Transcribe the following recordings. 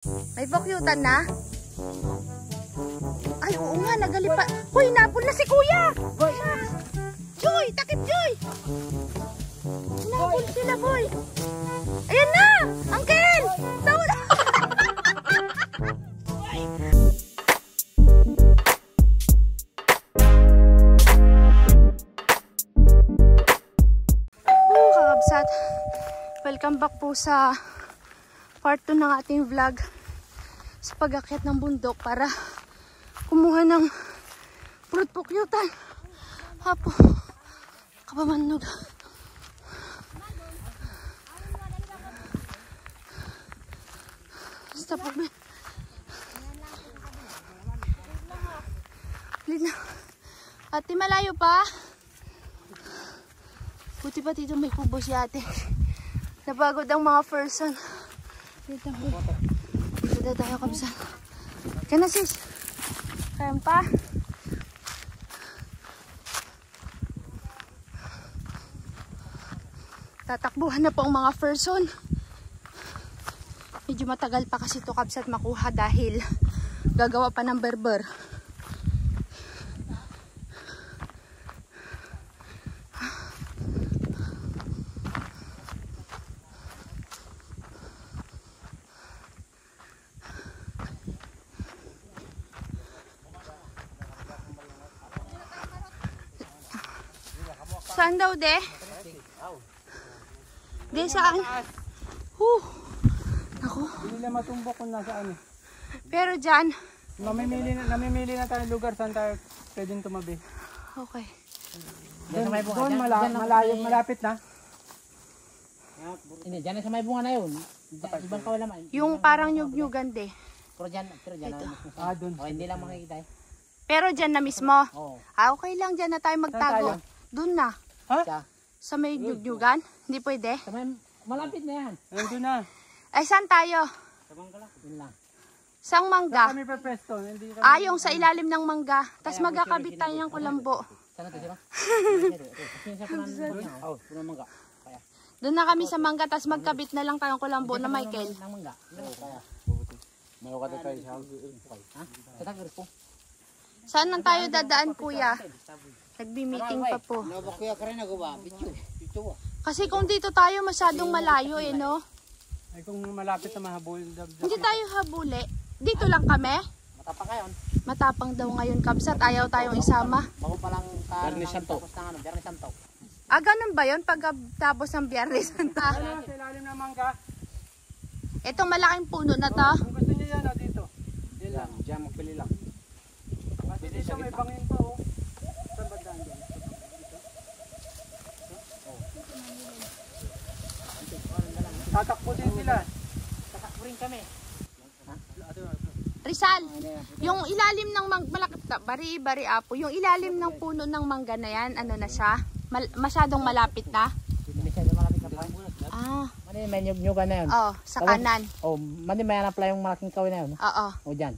May bukyutan na? Ay, oo nga, nagalipa. Hoy, napon na si Kuya! Boy! Joy! Takip, Joy! Napon sila, boy! Ayan na! Uncle! Naula! Kakabsat! Welcome back po sa part 2 ng ating vlog sa pag-akyat ng bundok para kumuha ng fruit pukyutan. Hapo, kapamanog. Basta po. Lina. Ate, malayo pa? Buti pa dito may kubo si ate. Napagod ang mga person. Dito na tayo kabsan. Kaya na sis. Kaya pa. Tatakbuhan na po ang mga person. Medyo matagal pa kasi ito kabsat makuha dahil gagawa pa ng berber. Saan daw, de? De, saan? Ako. Hindi na matumbok kung nasaan. Pero dyan. Namimili na tayo lugar saan tayo pwedeng tumabi. Okay. Doon malayo, malapit na. Hindi, dyan na sa may bunga na yun. Ibang kawalaman. Yung parang nyug-nyugan, de. Pero dyan. Doon. O, hindi lang makikita eh. Pero dyan na mismo. Oo. Okay lang, dyan na tayo magtago. Doon na. Ha? Siya. Sa may nyug-nyugan? Hindi pwede? Sa may, malapit na yan. Nandun na. Ay, saan tayo? Sa mangga lang. Yun lang. Sang mangga? Kami pepesto. Yung sa ilalim ng mangga. Tapos magkakabit tayo ng kulambo. Sana ito siya? Oo, punong mangga. Kaya. Doon na kami sa mangga, tapos magkabit na lang tayong kulambo na Michael. Ng mangga. Kaya. Mayroon ka tayo sa Ha? Sa tagir po. Saan nang tayo dadaan, kuya? Nagbi-meeting pa po. Kasi kung dito tayo masyadong malayo eh, no? Ay kung malapit na mahabol. Hindi tayo habuli. Dito lang kami. Matapang ngayon. Matapang daw ngayon, kabsat. Ayaw tayong isama. Bago pa lang Biyernes Santo. tapos ng Biyernes Santo. Ganun ba yun? Pagkatapos ng Biyernes Santo. Sa ilalim ng mangga. Itong malaking puno na to. Kung gusto niyo yan, dito. Yan lang. Diyan magpili lang. Kasi dito may bangin pa, oh. Saan ba daan dyan? Tatakbo din sila. Tatakbo rin kami. Rizal, yung ilalim ng bari apo, yung ilalim ng puno ng mangga na yan, ano na siya? Masyadong malapit na? Hindi siya malapit na pa. Mani may nyug-nyugan na yun. Oh, sa kanan. Oh, mani may hanap lang yung malaking kawin na yun. Oo. O dyan.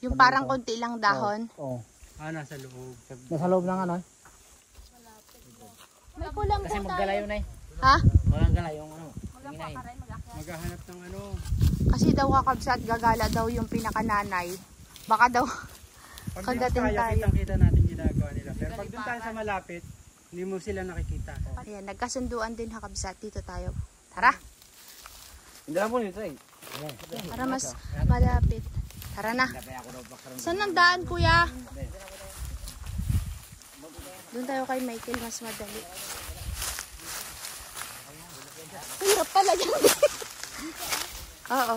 Yung parang konti lang dahon. Oo. Nasa loob. Nasa loob ng ano. May kulang Kasi po maggalayo tayo. na eh. Ha? Maggalayo yung ano. Maghahanap ng ano. Kasi daw kakabsat, gagala daw yung pinakananay. Baka daw Pag kagating tayo, tayo. kitang-kita natin ginagawa nila. Pero pag doon tayo sa malapit, hindi mo sila nakikita. Ayan, nagkasunduan din kakabsat. Dito tayo. Tara. Hindi lang po nito eh. Para mas malapit. Tara na. Saan ang daan, kuya? Doon tayo kay Michael, mas madali. Hirap pala dyan. Oo.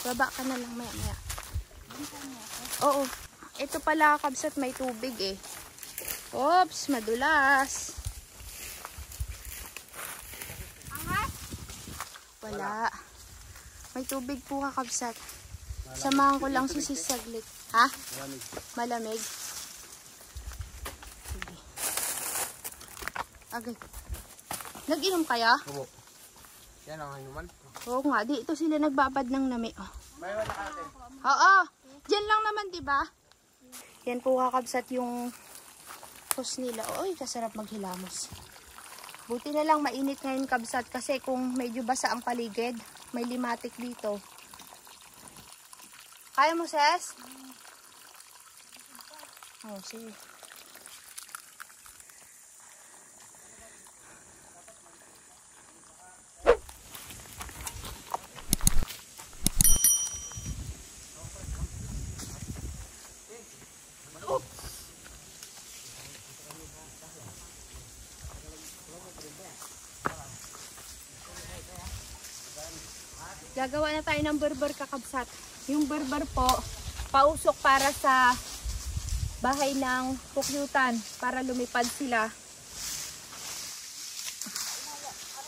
Baba ka na lang maya. Oo. Ito pala, kabsat, may tubig eh. Oops, madulas. Wala. May tubig po kakabsat. Samahan ko lang si saglit. Ha? Malamig. Sige. Agay. Nag-inom kaya? Oo. Yan ang inuman. Oo nga, dito sila nagbabad ng nami. Oh. May wala ka natin. Oo. Diyan lang naman, di ba? Yan po kakabsat yung hose nila. Oy, kasarap maghilamos. Buti na lang mainit ngayon kabsat kasi kung medyo basa ang paligid, may limatic dito. Kaya mo, Ses? Oh, sige. Gagawa na tayo ng berber kakabsat. Yung berber po, pausok para sa bahay ng pukyutan para lumipad sila.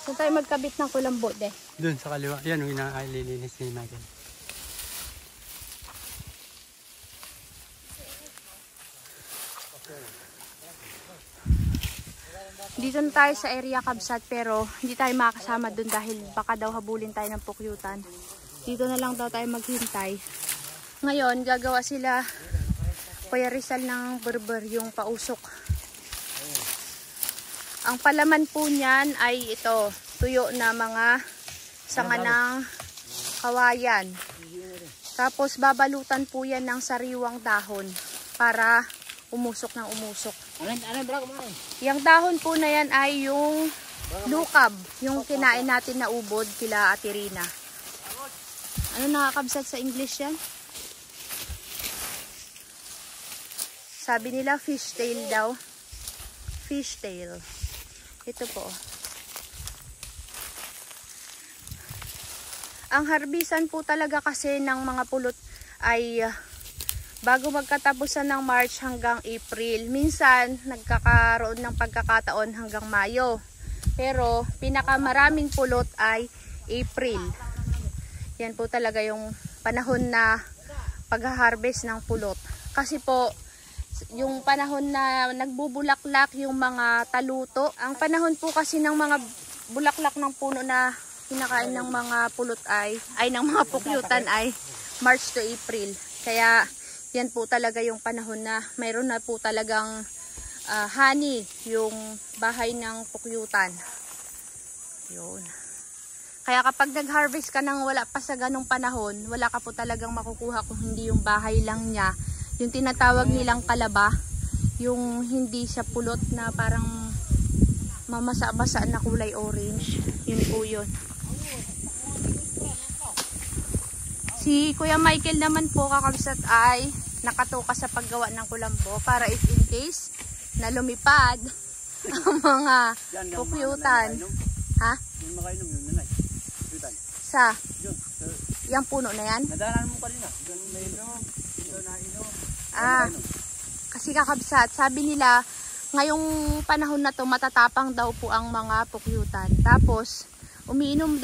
Saan tayo magkabit ng kulambo, de? Doon sa kaliwa. Yan yung inaililinis ni Michael. Dito na tayo sa area kabsat pero hindi tayo makakasama doon dahil baka daw habulin tayo ng pukyutan. Dito na lang daw tayo maghintay. Ngayon gagawa sila Kuya Rizal ng berber yung pausok. Ang palaman po niyan ay ito, tuyo na mga sanga ng kawayan. Tapos babalutan po yan ng sariwang dahon para umusok ng umusok. Yung dahon po na yan ay yung lukab, yung kinain natin na ubod kila Ate Rina. Ano nakakabsat sa English yan? Sabi nila fish tail daw. Fish tail. Ito po. Ang harbisan po talaga kasi ng mga pulot ay bago magkatapusan ng March hanggang April. Minsan, nagkakaroon ng pagkakataon hanggang Mayo. Pero, pinakamaraming pulot ay April. Yan po talaga yung panahon na pag-harvest ng pulot. Kasi po, yung panahon na nagbubulaklak yung mga taluto. Ang panahon po kasi ng mga bulaklak ng puno na kinakain ng mga pulot ay ng mga pukyutan ay March to April. Kaya, yan po talaga yung panahon na mayroon na po talagang honey yung bahay ng pukyutan. Yun. Kaya kapag nag-harvest ka nang wala pa sa ganong panahon, wala ka po talagang makukuha kung hindi yung bahay lang niya. Yung tinatawag nilang kalaba, yung hindi siya pulot na parang mamasa-masa na kulay orange. Yun po yun. Si Kuya Michael naman po kakabsat ay nakatoka sa paggawa ng kulambo para if in case na lumipad ang mga pukyutan. Ha? Yung makainom yun, nanay. Pukyutan. Sa? Yun. Yung puno na yan? Nadaanan mo kanina. Doon na inom. Doon na inom. Kasi kakabsat, sabi nila ngayong panahon na to matatapang daw po ang mga pukyutan. Tapos umiinom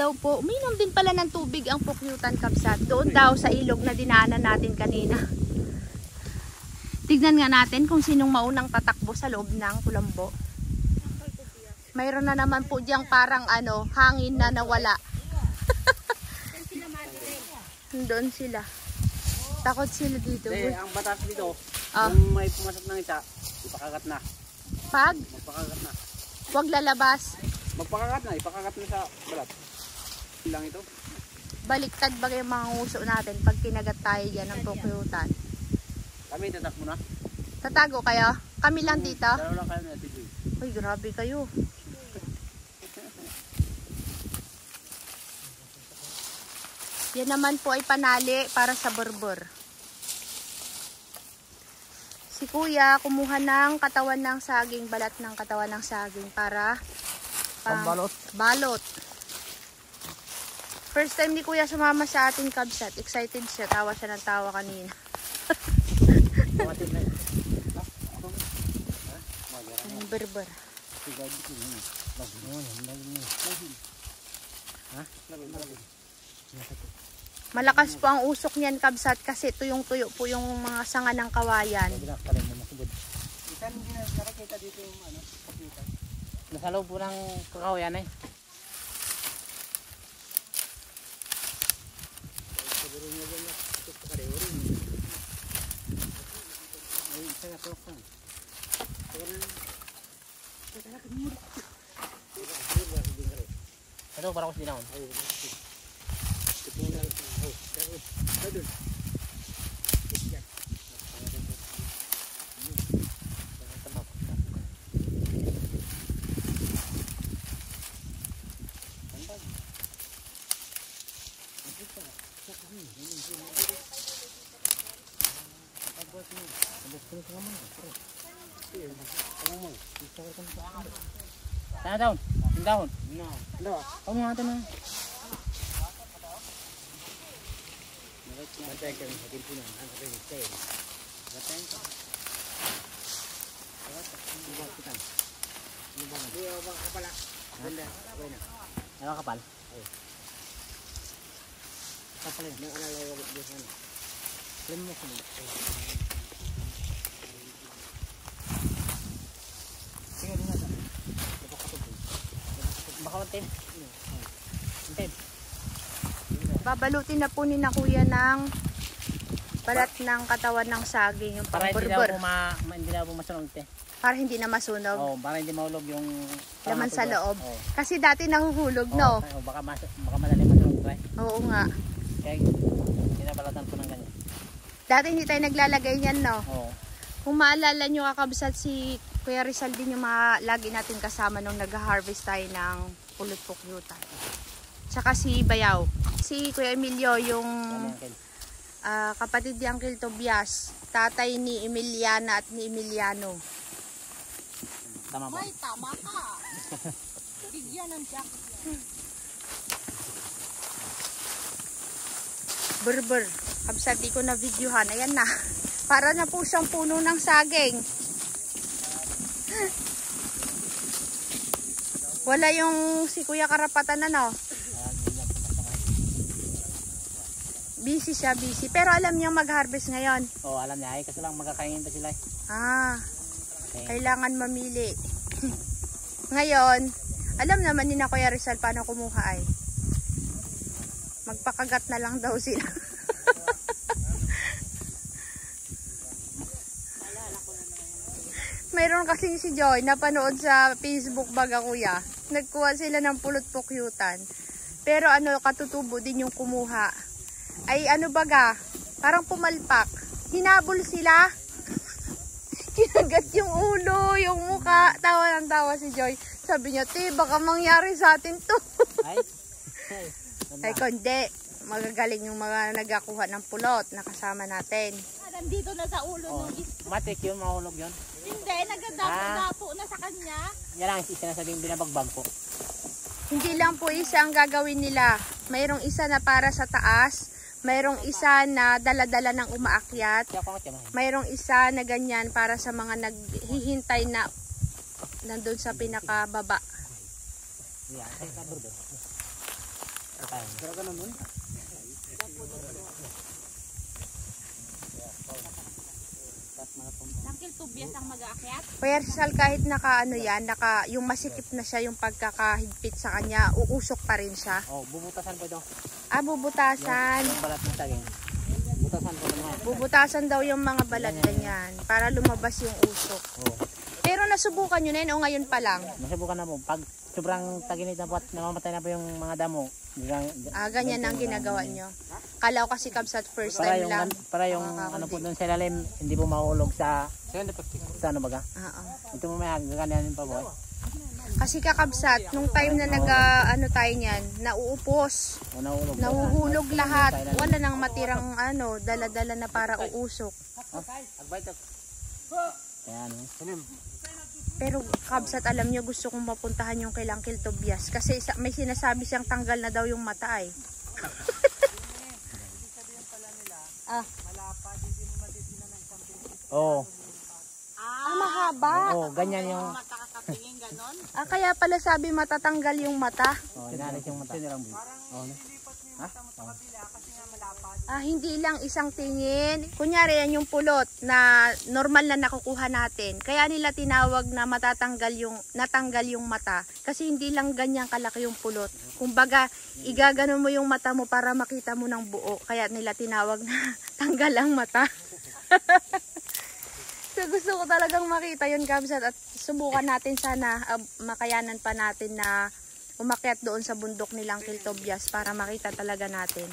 din pala ng tubig ang pukyutan kabsat. Doon daw sa ilog na dinaanan natin kanina. Tignan nga natin kung sinong maunang tatakbo sa loob ng kulambo. Mayroon na naman po diyang parang hangin na nawala. Doon sila. Takot sila dito. Ang batas dito, kung may pumasok ng isa, ipakagat na. Magpakagat na. Huwag lalabas. Magpakagat na, ipakagat na sa balat. Ilang ito? Baliktad ba yung mga nguso natin pag kinagat tayo dyan ng pukyutan? Kami, tatak mo na. Tatago kayo? Kami lang dito? Dalaw lang kayo na ito. Uy, grabe kayo. Yan naman po ay panali para sa berber. Si Kuya kumuha ng katawan ng saging, balat ng katawan ng saging para balot. First time ni Kuya sumama sa ating kabsat. Excited siya. Tawa siya ng tawa kanina. Berber. Malakas po ang usok niyan kabsat kasi tuyong-tuyo po yung mga sanga ng kawayan. Saan nakikita dito yung kapitan? Nasa loob po ng kakawayan eh. Ito para ko sinahon. Sana daun. Yung dahon. No. Ano nga ito na? Bantay ka rin sa timpunan. Ang kapay ni Stay. Bantay ka. Ibang kita. Ibang kapala. Ganda. Okay na. Ano kapal? Kapala yun. Nang alalay wag dito sana. Alam mo ko. Sige din natin. Baka matin. Matin. Babalutin na po ni na kuya ng balat ng katawan ng saging, yung Para hindi pangburbur. hindi na po masunog te. Para hindi na masunog. Oh, para hindi mahulog yung Laman sa loob. Oh. Kasi dati nahuhulog, no? Oh, baka madali masunog pre. Oo nga. Kaya sinabalatan ko ng ganyan. Dati hindi tayo naglalagay niyan, no? Oo. Kung maalala nyo kakabsat, si Kuya Rizal din yung lagi natin kasama nung nag-harvest tayo ng pulot pukyutan. Tsaka si Bayaw. Si Kuya Emilio, yung kapatid ni Uncle Tobias, tatay ni Emiliana at ni Emiliano. Tama ba? May tama ka. Bigyan ng jacket. Berber. Kabsat, di ko na videohan. Ayan na. Para na po siyang puno ng saging. Wala yung si Kuya Karapatan, ano? Busy siya, busy. Pero alam niya mag-harvest ngayon. Oo, alam niya. Ay, kasi lang magkakainin pa sila. Ah, Okay. kailangan mamili. Ngayon, alam naman ni na Kuya Rizal paano kumuha ay. Magpakagat na lang daw sila. Mayroon kasing si Joy napanood sa Facebook baga kuya. Nagkuha sila ng pulot pukyutan. Pero ano, katutubo din yung kumuha. Ay ano baga, parang pumalpak. Hinabol sila. Kinagat yung ulo, yung muka. Tawa ng tawa si Joy. Sabi niya, te, baka mangyari sa atin to. Ay. Ay kundi, magagaling yung mga nagakuha ng pulot na kasama natin. Nandito na sa ulo Oh, nung isa. matik yun, mahulog yun. Hindi, nagadapo na sa kanya. Yan lang sinasabing binabagbag po. Hindi lang po isa ang gagawin nila. Mayroong isa na para sa taas. Mayroong isa na dala-dala ng umaakyat. Kaya pangat yan. Mayroong isa na ganyan para sa mga naghihintay na nandun sa pinakababa. Yan, ay kabur doon. Pero ganun nun. Uncle Tobias ang mag-aakyat. Kuya Rizal, kahit yung masikip na siya yung pagkakahigpit sa kanya, uusok pa rin siya. Oh, bubutasan po ito. Ah, bubutasan. Yung balat ng saging. Bubutasan po ito. Bubutasan daw yung mga balat ganyan para lumabas yung usok. Oh. Pero nasubukan nyo na yun o ngayon pa lang? Masubukan na po. Pag sobrang taginit na po at namamatay na po yung mga damo. Ganyan ang ginagawa nyo. Kala ko kasi kabsat first time lang. Para yung ano po doon sa ilalim, hindi po mahulog sa ano baga. Oo. Ito mo may gaganin pa po. Kasi kakabsat, nung time na tayo niyan, nauupos. O nahulog. Nahuhulog lahat. Wala nang matirang dala-dala na para uusok. Kaya ano. Pero kabsat, alam nyo, gusto kong mapuntahan yung kay Uncle Tobias. Kasi may sinasabi siyang tanggal na daw yung mata ay. Oo. Mahaba. Oo, ganyan yung Matakatingin ganon. Kaya pala sabi matatanggal yung mata. inalis yung mata. Hindi lang isang tingin. Kunyari yan yung pulot na normal na nakukuha natin. Kaya nila tinawag na natanggal yung mata. Kasi hindi lang ganyan kalaki yung pulot. Kumbaga, igaganon mo yung mata mo para makita mo ng buo. Kaya nila tinawag na tanggal ang mata. So gusto ko talagang makita yun, kabsat, at subukan natin sana, makayanan pa natin na umakyat doon sa bundok nilang Uncle Tobias para makita talaga natin.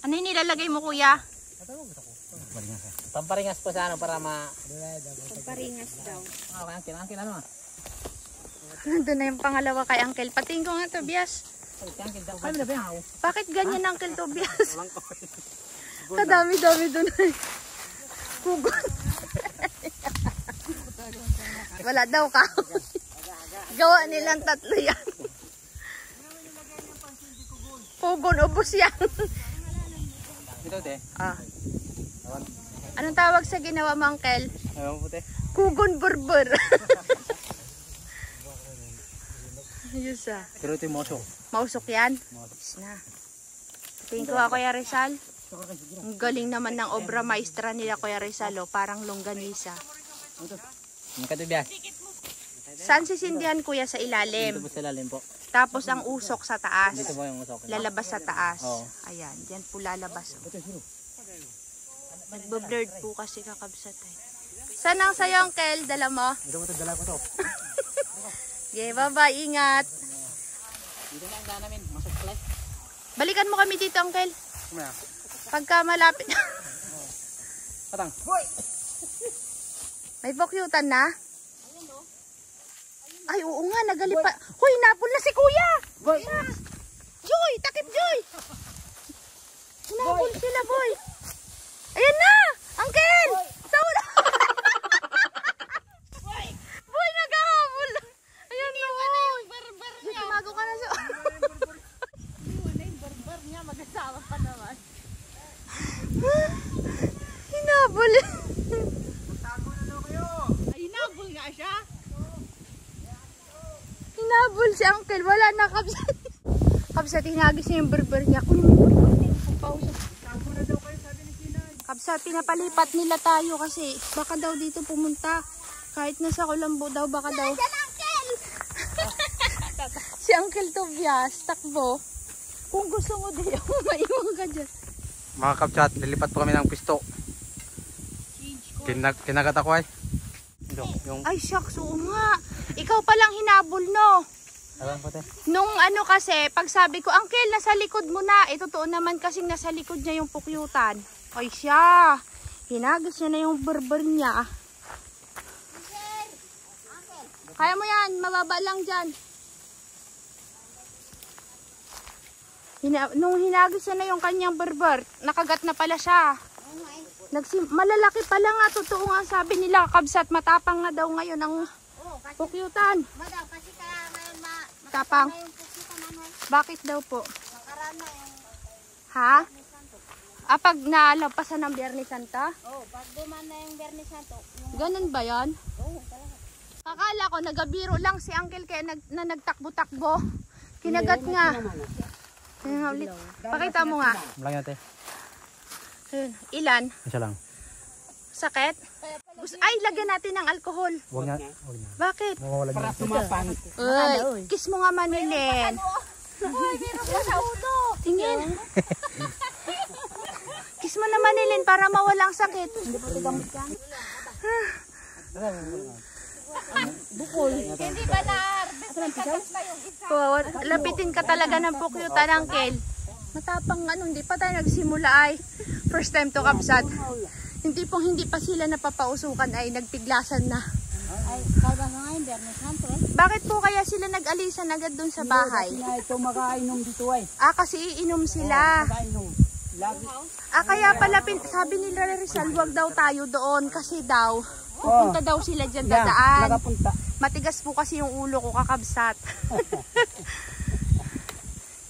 Ano yung nilalagay mo, kuya? Pamparingas po sa ano para Pamparingas daw. Angkin ano ah. Nandun na yung pangalawa kay Uncle. Patingin ko nga, Tobias. Ay, malabayaw. Bakit ganyan, Uncle Tobias? Kadami-dami doon. Kugon. Wala daw ka. Gawa nilang tatlo yan. Kugon, ubos yan. Ito, te. Ah. Anong tawag sa ginawa mo, Uncle? Ayaw mo, te. Kugon burbur. Ayos ah. Pero ito yung moso. Mausok yan? Yes na. Tingin ko Kuya Rizal. Ang galing naman ng obra maestra nila Kuya Rizal. Oh. Parang longganisa. Ang katubiyas. Saan sisindihan Kuya? Sa Dito ilalim. po sa lalim po. Tapos ang usok sa taas. Dito po yung usok. Lalabas sa taas. Oo. Ayan. Diyan po lalabas. Nagbo-blurred po kasi kakabsat. Saan ang sayo, Uncle? Dala mo? Ito po ito, dala ko to. Okay, bye-bye. Ingat. Dito na ang daan namin. Masok Balikan mo kami dito, Uncle. Kumaya. Pagka malapit. Patang. May pokyutan na? Ay, oo nga. Nagalipa. Hoy, napol na si Kuya. Boy! Joy! Takip, Joy! Hinapol sila, boy. Ayan na! Uncle! Sa ulo! Boy, naghahabol! Ayan na, boy! Joy, tumago ka na sa Barbar niya, mag-asawa pa naman. hinabol. Ay, nabul nga siya. Hinabol si Uncle. Wala na, kabsat. Kabsat, hinagis niya yung berber niya. Kunin mo yung berber niya. Pausap. Kabsat, pinapalipat nila tayo kasi baka daw dito pumunta. Kahit nasa Kulambo daw, baka daw. Si Uncle Tobias, takbo. Kung gusto mo din, maiwan ka dyan. Mga kapchat, lilipat po kami ng pisto. Kinagat ako ay. Ito, yung... Ay, shucks, oo nga. Ikaw palang hinabol, no? Alam po, te. Nung ano kasi, pag sabi ko, Uncle, nasa likod mo na. Eh, totoo naman kasing nasa likod niya yung pukyutan. Ay, siya. Hinagis niya na yung berber niya. Kaya mo yan, mababa lang dyan. Nung hinagis niya na yung kanyang berber, nakagat na pala siya. Malalaki pala nga, totoo nga sabi nila, kabsat, matapang nga daw ngayon ang pukyutan. Madaw, kasi kaya ngayon Tapang. yung pusitan ano. Bakit daw po? Nakaraan na yung Ha? Pag nalampasan ng Biyernes Santo? pag duman na yung Biyernes Santo. Ganun ba yan? Talaga. Akala ko nagabiro lang si Uncle kaya na nagtakbo-takbo. Kinagat nga. Ayan nga ulit. Pakita mo nga. Lang yan, te. Ayun. Ilan? Isa lang. Sakit? Ay, lagyan natin ng alcohol. Huwag na. Bakit? Mawawala Para tumapang. Uy, kiss mo nga Manilin. Uy, meron ko sa ulo. Tingin. Kiss mo na Manilin para mawala ang sakit. Hindi ba na-harvest ng katas na yung isa? Lapitin ka talaga ng pukyutan, Uncle. Matapang ano, hindi pa tayo nagsimula ay. First time to kapsat. Hindi pa sila napapausukan ay nagpiglasan na. Ay, kada nga yung Biyernes Santo eh. Bakit po kaya sila nag-alisan agad dun sa bahay? Ito makainom dito ay. Kasi iinom sila. Makainom. Lagi. Kaya pala, sabi nila Rizal, wag daw tayo doon kasi daw, pupunta daw sila dyan dadaan. Nakapunta. Matigas po kasi yung ulo ko kakabsat.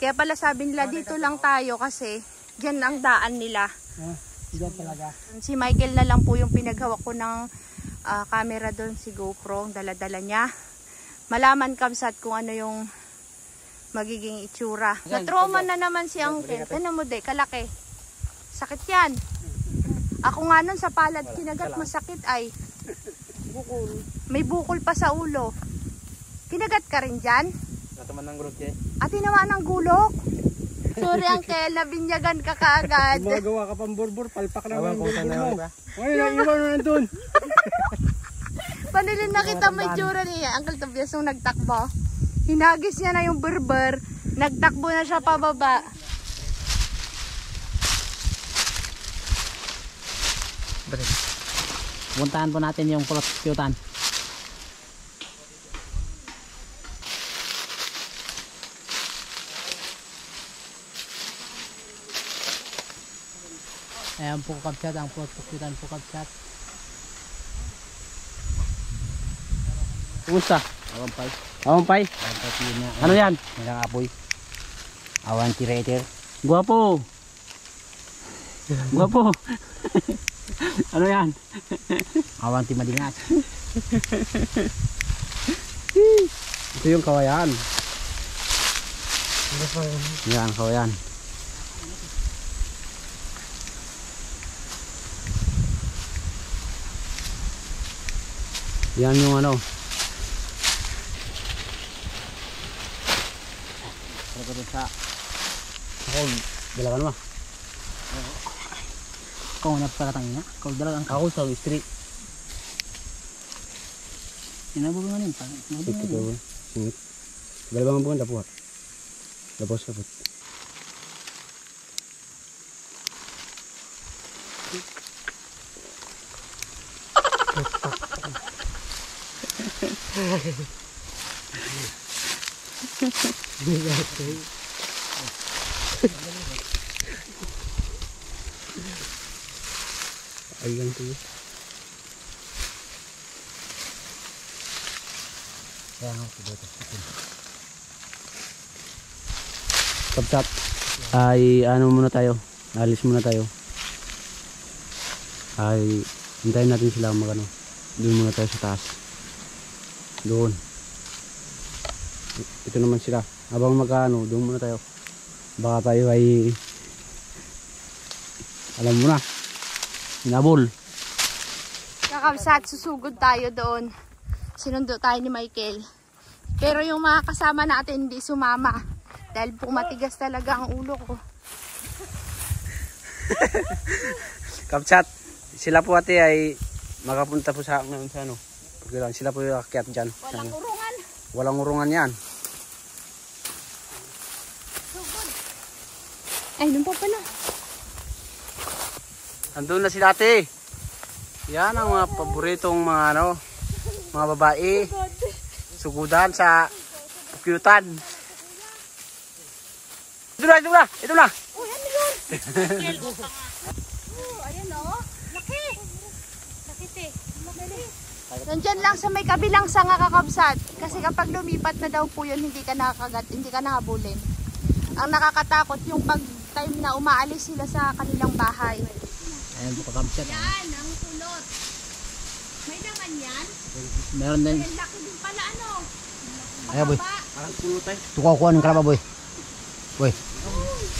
Kaya pala sabi nila, dito lang tayo kasi dyan ang daan nila. Diyan talaga. Si Michael na lang po yung pinaghawak ko ng camera doon, si GoPro, ang dala-dala niya. Malaman kabsat kung ano yung magiging itsura. Na-trauma na naman si Uncle. Ano mo de, kalaki. Sakit yan. Ako nga nun sa palad, kinagat masakit ay. Bukol. May bukol pa sa ulo. Kinagat ka rin dyan? Nataman ng gulok, te. Tinamaan ng gulok? Sorry Uncle, nabinyagan ka kaagad. Magawa ka pang burbur, palpak na Awan ng ko sa burbur na mo. ba? Ay, naiwan na nandun. Panilin nakita mo yung tsura niya, Uncle Tobias, nung nagtakbo. Hinagis niya na yung berber, nagtakbo na siya pababa. Puntahan po natin yung pukyutan. Ayan po kabsat, ang pukyutan po kabsat. Kumusta? Awampay. Awampay? Awampay po yun nga. Ano yan? Nilang apoy. Awan tirator. Guwapo. Guwapo. Ano yan? Awan timadingas. Ito yung kawayan. Yan, kawayan. Yan yung ano. Pero ko sa Ako, dalagan mo. kung napakatangin na. Kung dalagang Ako sa street. Inabugan yun. Singit ko. Singit. Dalawang buwan dapat. Tapos dapat. Ayan tuh. Kaya nga po dito. Kapsat. Ay ano muna tayo. Alis muna tayo. Ay hintayin natin sila magano. Doon muna tayo sa taas. Doon. Ito naman sila. Habang magano, doon muna tayo. Baka tayo ay alam mo na. Hinabol. Kakabsat, susugod tayo doon. Sinundo tayo ni Michael. Pero yung mga kasama natin hindi sumama. Dahil po matigas talaga ang ulo ko. Kapsat, sila po ate ay makapunta po sa ngayon sa ano. Sila po yung akyat dyan. Walang urungan. Walang urungan yan. Sugod. Ay, nung pa pala. Andun na sila ate. Yan ang mga paboritong mga ano, mga babae. Sugudan sa pukyutan. Ito na, ito na, ito na. Oh, yan yun. Ayan o. Laki. Laki te. Nandyan lang sa may kabilang sanga kakabsat. Kasi kapag lumipat na daw po yun, hindi ka nakakagat, hindi ka nahabulin. Ang nakakatakot yung pag time na umaalis sila sa kanilang bahay. Ayan po kabsat. Yan, ang kulot. May naman yan. Meron din. Ang laki din pala ano. Ayan boy. Parang pulutay. Tukaw ko ng kalaba boy. Boy.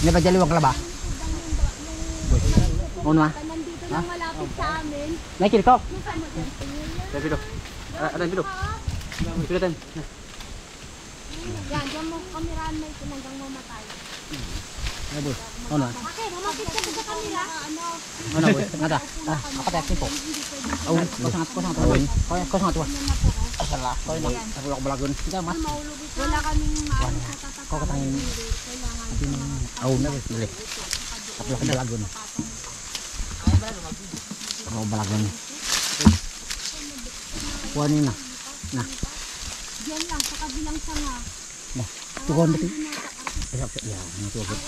Hindi ba daliwang kalaba? Boy. Ano ah? Nandito lang malapit sa amin. Nakikil ko. Ada video. Ada video. Video tan. Yan, diyan mo kameraan may tinanggang mamatay. Ayan boy. Ano ah? Bakit? Malapit ka sa kamera. Ano? Ano boy? Ngada. Ako tayo po. Oh, kosangat boy. Kosangat boy. Asala. Ko na. Ako ako balagon. Kita mas. Wala kaming maayos na tatakot. Ko katangin. Oh, na boy. Dili. Ako ako balagon. Ako balagon. Kuhanin na. Na. Diyan lang, sa kabilang sanga. Na. Tugon dito. Ya, tugon.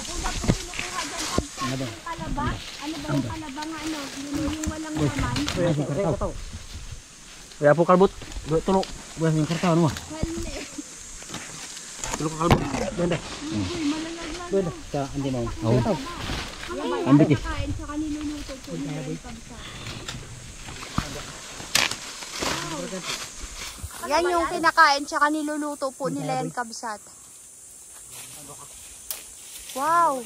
Ano ba yung kalaba? Ano ba yung kalaba nga ano? Yung walang laman? Kaya po kalbut. Tulok. Boy, yung kartaw ano ah? Tulok kalbut. Doon. Uy, malalaglag. Doon. Sa andi mo. Kalaba, Ambit eh. kain tsaka niluluto po nila yung pagsa. Yan yung kinakain tsaka niluluto po nila yan kabsat. Wow!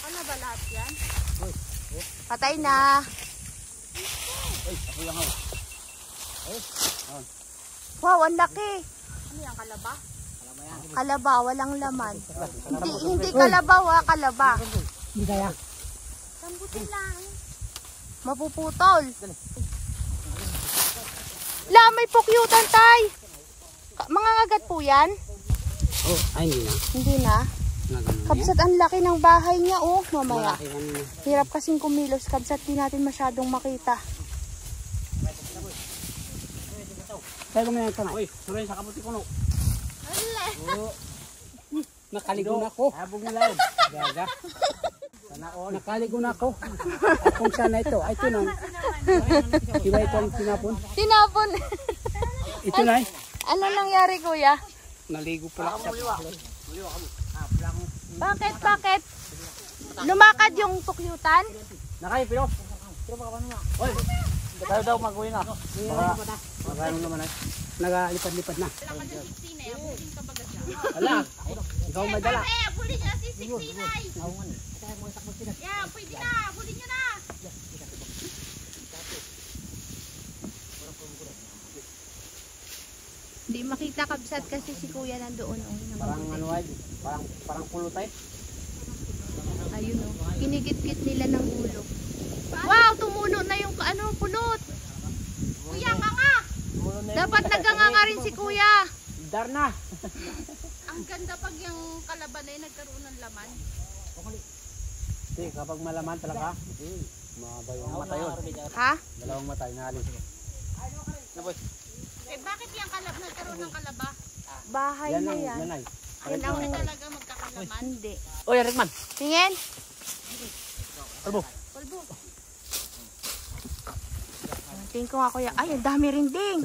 Ano ba lahat yan? Patay na! Wow, ang laki! Ano yan, kalaba? Kalaba, walang laman. Hindi kalabaw ha, kalaba. Hindi kaya. Sambutin lang. Mapuputol. La, may pukyutan tay. Mga ngagat po yan? Oh, ay hindi na. Hindi na. Kabsat, ang laki ng bahay niya oh, mamaya. Hirap kasing kumilos, kabsat, di natin masyadong makita. Tayo kumain ka na. Uy, suray sa kabuti ko no. Nakaligo na ako. Habog na lang. Gaga. Nakaligo na ako. Kung sana ito. Ay, ito na. Diba ito ang tinapon? Tinapon. Ito na eh. Ano nangyari, kuya? Naligo pala sa Bakit, bakit? Lumakad yung tukyutan? Nakay, pero. Oy, tayo daw mag-uwi na. Baka naman ay. Nagalipad-lipad na. Ala, ikaw may dala. Huli niya si 69. Yeah, pwede na. Huli niyo na. Hindi makita kabsat kasi si kuya nandoon. Parang ano ay, parang pulutay. Ayun o. Kinigit-git nila ng ulo. Wow, tumulo na yung ano, pulot. Kuya, kanga. Dapat nagkanganga rin si kuya. Dar na. Ang ganda pag yung kalaban ay nagkaroon ng laman. Hindi, kapag malaman talaga, mabayong mata yun. Ha? Dalawang mata, inalis. Eh bakit yung kalab nagkaroon ng kalaba? Bahay Yan na ang, yan. yan ay. Yan ang talaga magkakalaman. Hindi. Oy, Rickman. Tingin. Kalbo. Pulbo. Tingin ko nga kuya. Ay, ang dami rin ding.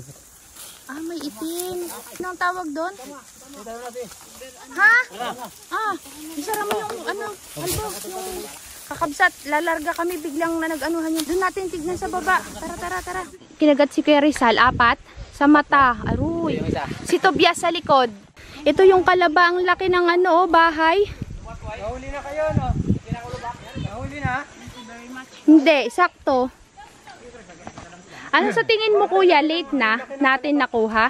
Ah, may itim. Anong tawag doon? Ha? Ah, isara mo yung ano, kalbo. Yung kakabsat. Lalarga kami biglang na nag-anuhan yun. Doon natin tignan sa baba. Tara. Kinagat si Kuya Rizal, 4. Sa mata. Aruy. Si Tobias sa likod. Ito yung kalaba. Ang laki ng ano, bahay. Nahuli na kayo, no? Nahuli na? Hindi, sakto. Ano sa tingin mo kuya, late na natin nakuha?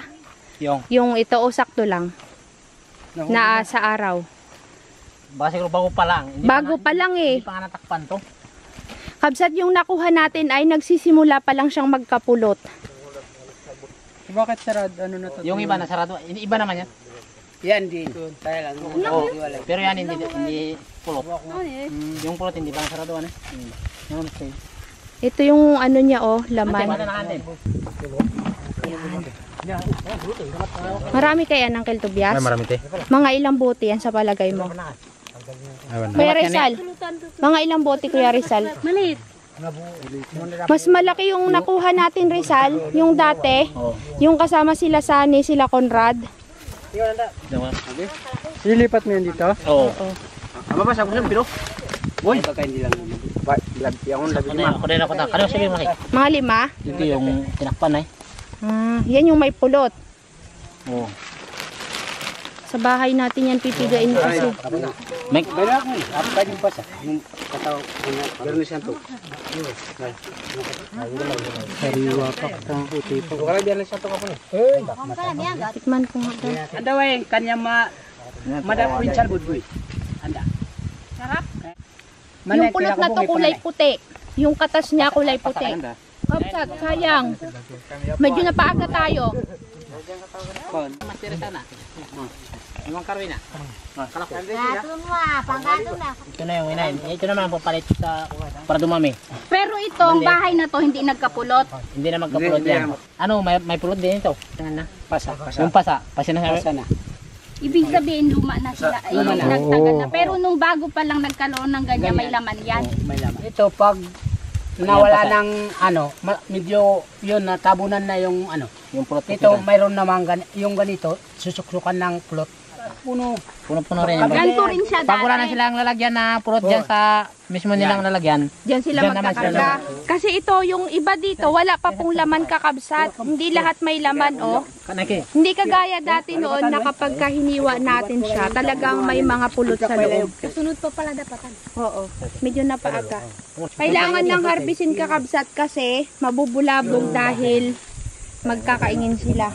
Yung ito o sakto lang? Na sa araw. Baka siguro bago pa lang. Bago pa lang eh. Hindi pa nga natakpan to. Kabsat yung nakuha natin ay nagsisimula pa lang siyang magkapulot. Bakit sarad? Ano na to? Yung iba na sarado. Iba naman yan. Yan din. Kaya lang. Oo. Pero yan hindi pulot. Yung pulot hindi ba sarado ano? Ito yung ano niya oh, laman. Marami kaya ng Tobias? Ay, marami te. Mga ilang bote yan sa palagay mo? Kuya Rizal, mga ilang bote Kuya Rizal? Maliit. Mas malaki yung nakuha natin Rizal, yung dati, yung kasama sila Sani, sila Conrad. Ilipat mo yan dito? Oo. Mabasa ko siya, pero? Uy, baka hindi lang. Ako Ako din ako. Ano sabi mo kay? Mga 5? Ito yung tinakpan eh. Yan yung may pulot. Oo. Sa bahay natin yan pipigain kasi. May Pero ako eh, ako pa yung basa. Yung kataw, meron siya to. Sariwa pa, katang puti po. Kaya diyan siya to kapon eh. Tikman ko nga daw. Anda way, kanya mada provincial budboy. Anda. Sarap. Yung pulot na to kulay puti. Yung katas niya kulay puti. Kapsat, sayang. Medyo napaaga tayo. Masira sana. Imang karwi na. Kalako. Ito na yung inahin. Ito naman ang papalit sa para dumami. Pero ito, ang bahay na to hindi nagkapulot. Hindi na magkapulot yan. Ano, may pulot din ito. Tingnan na. Pasa. Yung pasa. Pasa na na. Ibig sabihin luma na sila. Nagtagal na. Pero nung bago pa lang nagkaroon ng ganyan, may laman yan. May laman. Ito pag nawala ng ano, medyo yun natabunan na yung ano. yung pulot. Ito mayroon namang yung ganito, susuksukan ng pulot. Puno-puno rin. Ganito rin siya Pag wala na dati. silang lalagyan na pulot dyan sa mismo nilang lalagyan. Diyan sila Diyan naman magkakarga. Kasi ito, yung iba dito, wala pa pong laman kakabsat. Hindi lahat may laman, oh. Kanaki. Hindi kagaya dati noon na kapag kahiniwa natin siya, talagang may mga pulot sa loob. Kasunod pa pala dapatan. Oo, medyo napaaga. Kailangan ng harbisin kakabsat kasi mabubulabog dahil magkakaingin sila.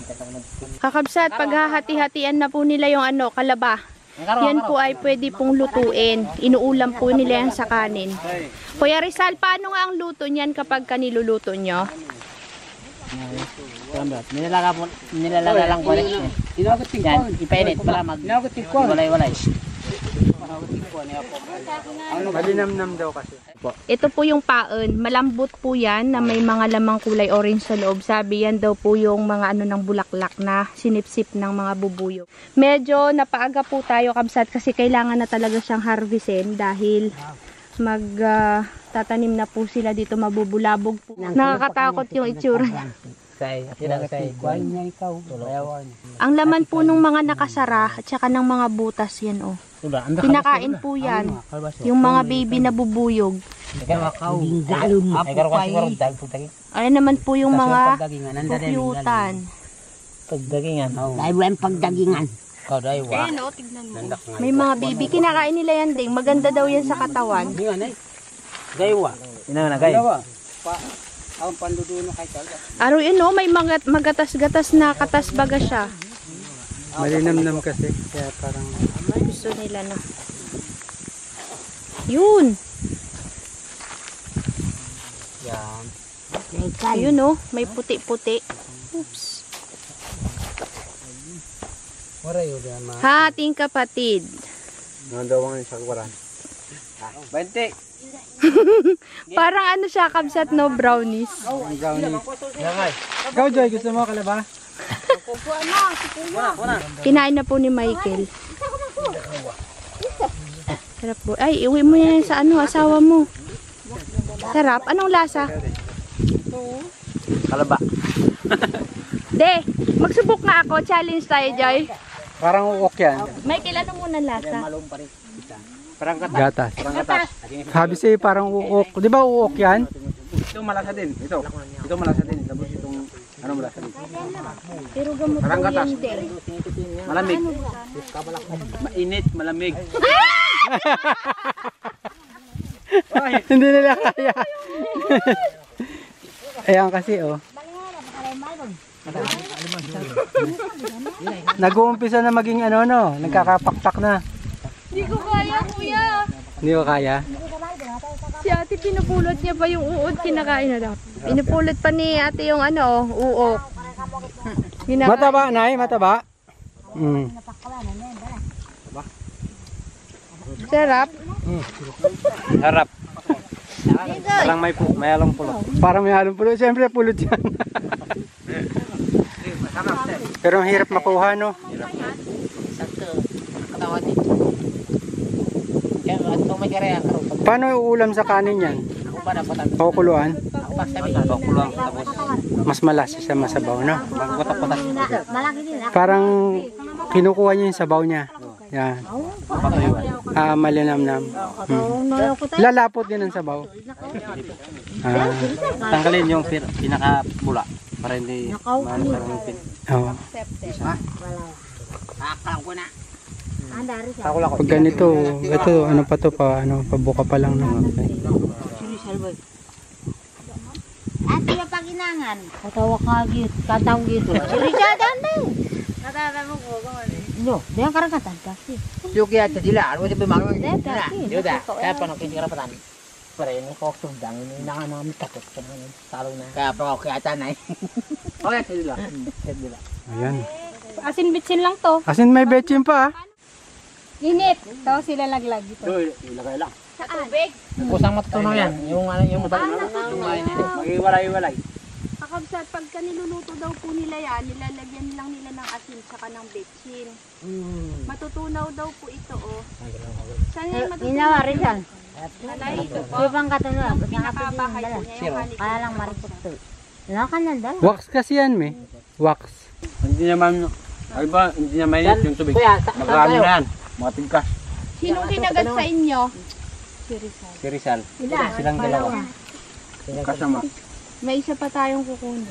Kakabsat, paghahati-hatian na po nila yung ano, kalaba. Yan po ay pwede pong lutuin. Inuulam po nila yan sa kanin. Kuya Rizal, paano nga ang luto niyan kapag kaniluluto nyo? Nilalaga lang po rin. Yan, ipainit para walay-walay. Malinamnam daw kasi. Ito po yung paon. Malambot po yan na may mga lamang kulay orange sa loob. Sabi yan daw po yung mga ano ng bulaklak na sinipsip ng mga bubuyog. Medyo napaaga po tayo kabsat kasi kailangan na talaga siyang harvestin dahil tatanim na po sila dito, mabubulabog po. Nakakatakot yung itsura. Ang laman po ng mga nakasara at saka ng mga butas yan oh. Pinakain po yan. Yung mga baby na bubuyog. Ay naman po yung mga pukyutan. Pagdagingan. Ayan o, tignan mo. May mga baby. Kinakain nila yan ding. Maganda daw yan sa katawan. Araw yun o, may magatas-gatas na katasbaga siya. Malinamnam kasi. Kaya parang... Gusto nila na. Yun. Yun o, may puti-puti. Oops. Ha, ating kapatid. Nandawang sa kuwaran. 20. Parang ano siya, kabsat no, brownies. Ikaw, Joy, gusto mo kalaba? Kinain na po ni Michael. Sarap po. Ay, iwi mo yan sa ano, asawa mo. Sarap. Anong lasa? Kalaba. De, magsubok nga ako. Challenge tayo, Joy. Parang uok yan. Michael, ano muna lasa? Parang gatas. Parang gatas. Sabi siya parang uok. Di ba uok yan? Ito malasa din. Ito malasa din. Tapos itong ano malasa din. Pero gamot Parang po gatas. yan, De. Malamig. Mainit, malamig. Hindi nila kaya. Ayan kasi oh. Nag-uumpisa na maging ano no, nagkakapakpak na. Hindi ko kaya, kuya. Hindi ko kaya. Si ate pinupulot niya pa yung uod, kinakain na daw. Pinupulot pa ni ate yung ano, uok. Mataba, Nay, mataba. Sarap. Harap. Parang may halong pulot. Parang may halong pulot. Siyempre pulot yan. Pero ang hirap makuha, no? Paano uulam sa kanin yan? Kukuluan? Mas malasa siya masabaw, no? Parang kinukuha niya yung sabaw niya. Yan. Malinamnam. Lalapot din ang sabaw. Tanggalin yung pinaka-bula para hindi Oo. Pag ganito, ito ano pa to pa, ano, pabuka pa lang no. Ate yung paginangan. Katawa kagit. Katawag ito. Sirisadan na. Katawag mo ko. No, dia karangkatan kasi. yung kaya tadila, ano di ba mga diba? Kaya pa nung kinti karapatan. Pero yun ko sundang, yun na namin takot sa mga talo na. Kaya pa ako kaya tanay. Okay, tadila. Ayan. Asin bitsin lang to. Asin may betchin pa. Init. Tapos sila laglag ito. Ilagay lang. Sa tubig. Kusang matutunaw yan. Yung ano yung Mag-iwalay-iwalay. Kakabsat, pagka niluluto daw po nila yan, nilalagyan lang nila ng asin saka ng betchin. Matutunaw daw po ito, oh. Saan yan matutunaw? Ginawa rin yan. Alay, ito po. Ibang katunaw. Pinakabahay po niya yung halik. Kaya lang maripot to. Wala ka nandala. Wax kasi yan, me. Wax. Hindi naman, ay ba, hindi naman mainit yung tubig. Marami na yan, mga tingkas. Sinong kinagat sa inyo? Si Rizal. Sila. Silang dalawa. Kasama. May isa pa tayong kukunin.